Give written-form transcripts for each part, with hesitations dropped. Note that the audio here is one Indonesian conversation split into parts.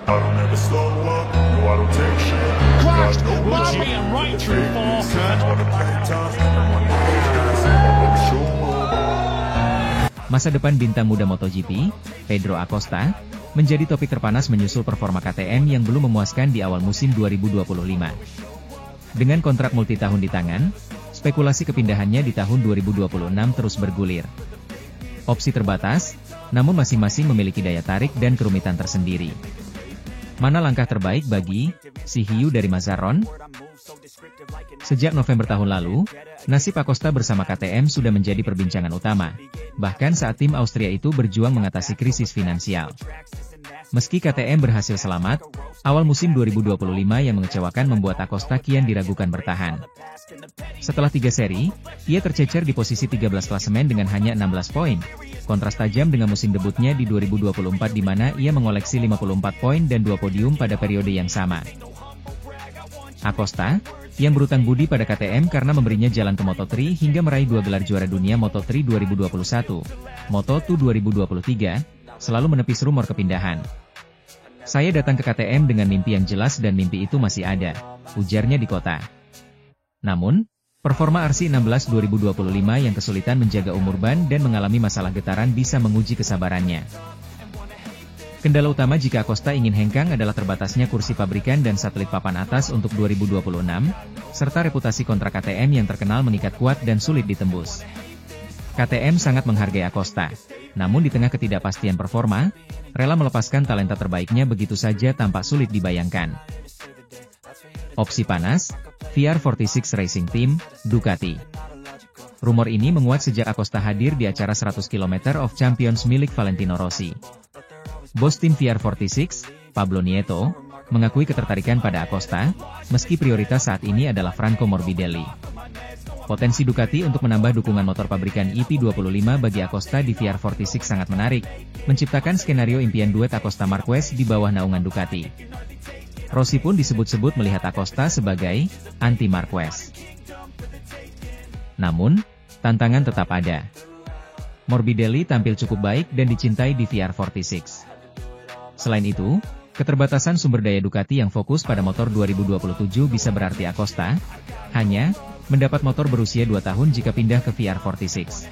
I don't ever slow up, no I don't take shit. Crashed, God knows Bobby and right through Falkirk. wanna play tough, wanna patience, wanna show up. Masa depan bintang muda MotoGP, Pedro Acosta, menjadi topik terpanas menyusul performa KTM yang belum memuaskan di awal musim 2025. Dengan kontrak multi-tahun di tangan, spekulasi kepindahannya di tahun 2026 terus bergulir. Opsi terbatas, namun masing-masing memiliki daya tarik dan kerumitan tersendiri. Mana langkah terbaik bagi si hiu dari Mazzaron? Sejak November tahun lalu, nasib Acosta bersama KTM sudah menjadi perbincangan utama, bahkan saat tim Austria itu berjuang mengatasi krisis finansial. Meski KTM berhasil selamat, awal musim 2025 yang mengecewakan membuat Acosta kian diragukan bertahan. Setelah 3 seri, ia tercecer di posisi 13 klasemen dengan hanya 16 poin. Kontras tajam dengan musim debutnya di 2024 di mana ia mengoleksi 54 poin dan 2 podium pada periode yang sama. Acosta, yang berutang budi pada KTM karena memberinya jalan ke Moto3 hingga meraih 2 gelar juara dunia Moto3 2021, Moto2 2023, selalu menepis rumor kepindahan. Saya datang ke KTM dengan mimpi yang jelas dan mimpi itu masih ada, ujarnya di kota. Namun, performa RC16 2025 yang kesulitan menjaga umur ban dan mengalami masalah getaran bisa menguji kesabarannya. Kendala utama jika Acosta ingin hengkang adalah terbatasnya kursi pabrikan dan satelit papan atas untuk 2026, serta reputasi kontrak KTM yang terkenal mengikat kuat dan sulit ditembus. KTM sangat menghargai Acosta, namun di tengah ketidakpastian performa, rela melepaskan talenta terbaiknya begitu saja tampak sulit dibayangkan. Opsi panas, VR46 Racing Team, Ducati. Rumor ini menguat sejak Acosta hadir di acara 100 km of Champions milik Valentino Rossi. Bos tim VR46, Pablo Nieto, mengakui ketertarikan pada Acosta, meski prioritas saat ini adalah Franco Morbidelli. Potensi Ducati untuk menambah dukungan motor pabrikan EP25 bagi Acosta di VR46 sangat menarik, menciptakan skenario impian duet Acosta Marquez di bawah naungan Ducati. Rossi pun disebut-sebut melihat Acosta sebagai anti-Marquez. Namun, tantangan tetap ada. Morbidelli tampil cukup baik dan dicintai di VR46. Selain itu, keterbatasan sumber daya Ducati yang fokus pada motor 2027 bisa berarti Acosta hanya mendapat motor berusia 2 tahun jika pindah ke VR46.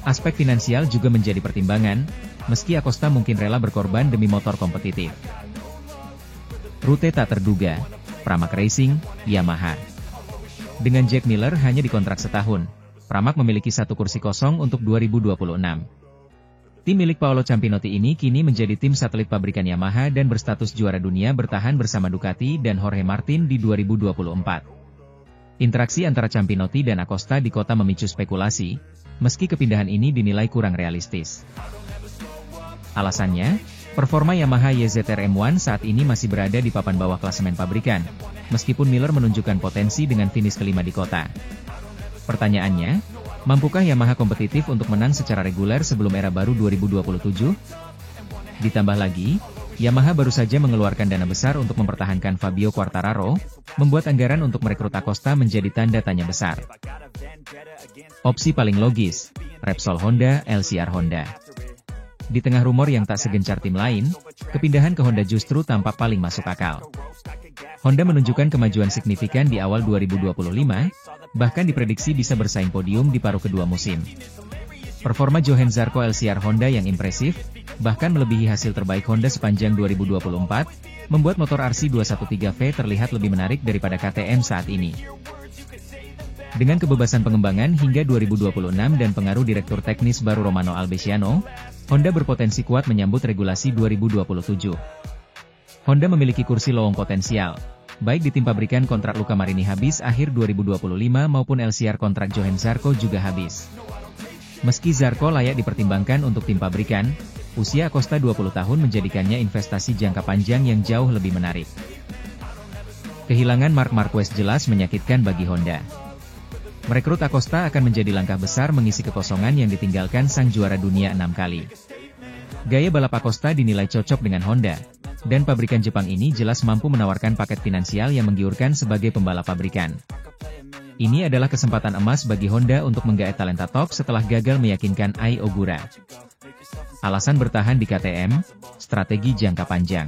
Aspek finansial juga menjadi pertimbangan, meski Acosta mungkin rela berkorban demi motor kompetitif. Rute tak terduga, Pramac Racing, Yamaha. Dengan Jack Miller hanya dikontrak setahun, Pramac memiliki 1 kursi kosong untuk 2026. Tim milik Paolo Campinotti ini kini menjadi tim satelit pabrikan Yamaha dan berstatus juara dunia bertahan bersama Ducati dan Jorge Martin di 2024. Interaksi antara Campinotti dan Acosta di kota memicu spekulasi, meski kepindahan ini dinilai kurang realistis. Alasannya, performa Yamaha YZR M1 saat ini masih berada di papan bawah klasemen pabrikan, meskipun Miller menunjukkan potensi dengan finish kelima di kota. Pertanyaannya, mampukah Yamaha kompetitif untuk menang secara reguler sebelum era baru 2027? Ditambah lagi, Yamaha baru saja mengeluarkan dana besar untuk mempertahankan Fabio Quartararo, membuat anggaran untuk merekrut Acosta menjadi tanda tanya besar. Opsi paling logis, Repsol Honda, LCR Honda. Di tengah rumor yang tak segencar tim lain, kepindahan ke Honda justru tampak paling masuk akal. Honda menunjukkan kemajuan signifikan di awal 2025, bahkan diprediksi bisa bersaing podium di paruh kedua musim. Performa Johann Zarco LCR Honda yang impresif, bahkan melebihi hasil terbaik Honda sepanjang 2024, membuat motor RC213V terlihat lebih menarik daripada KTM saat ini. Dengan kebebasan pengembangan hingga 2026 dan pengaruh direktur teknis baru Romano Albesiano, Honda berpotensi kuat menyambut regulasi 2027. Honda memiliki kursi lowong potensial, baik di tim pabrikan kontrak Luca Marini habis akhir 2025 maupun LCR kontrak Johann Zarco juga habis. Meski Zarco layak dipertimbangkan untuk tim pabrikan, usia Acosta 20 tahun menjadikannya investasi jangka panjang yang jauh lebih menarik. Kehilangan Marc Marquez jelas menyakitkan bagi Honda. Merekrut Acosta akan menjadi langkah besar mengisi kekosongan yang ditinggalkan sang juara dunia 6 kali. Gaya balap Acosta dinilai cocok dengan Honda, dan pabrikan Jepang ini jelas mampu menawarkan paket finansial yang menggiurkan sebagai pembalap pabrikan. Ini adalah kesempatan emas bagi Honda untuk menggaet talenta top setelah gagal meyakinkan Ai Ogura. Alasan bertahan di KTM, strategi jangka panjang.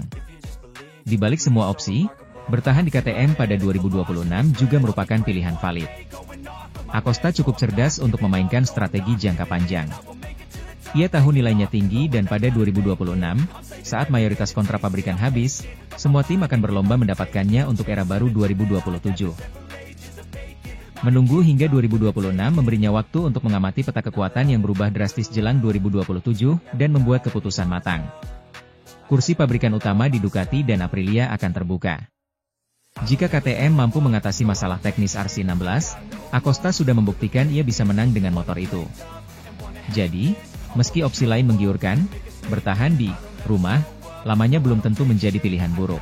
Di balik semua opsi, bertahan di KTM pada 2026 juga merupakan pilihan valid. Acosta cukup cerdas untuk memainkan strategi jangka panjang. Ia tahu nilainya tinggi dan pada 2026, saat mayoritas kontrak pabrikan habis, semua tim akan berlomba mendapatkannya untuk era baru 2027. Menunggu hingga 2026 memberinya waktu untuk mengamati peta kekuatan yang berubah drastis jelang 2027 dan membuat keputusan matang. Kursi pabrikan utama di Ducati dan Aprilia akan terbuka. Jika KTM mampu mengatasi masalah teknis RC16, Acosta sudah membuktikan ia bisa menang dengan motor itu. Jadi, meski opsi lain menggiurkan, bertahan di rumah, lamanya belum tentu menjadi pilihan buruk.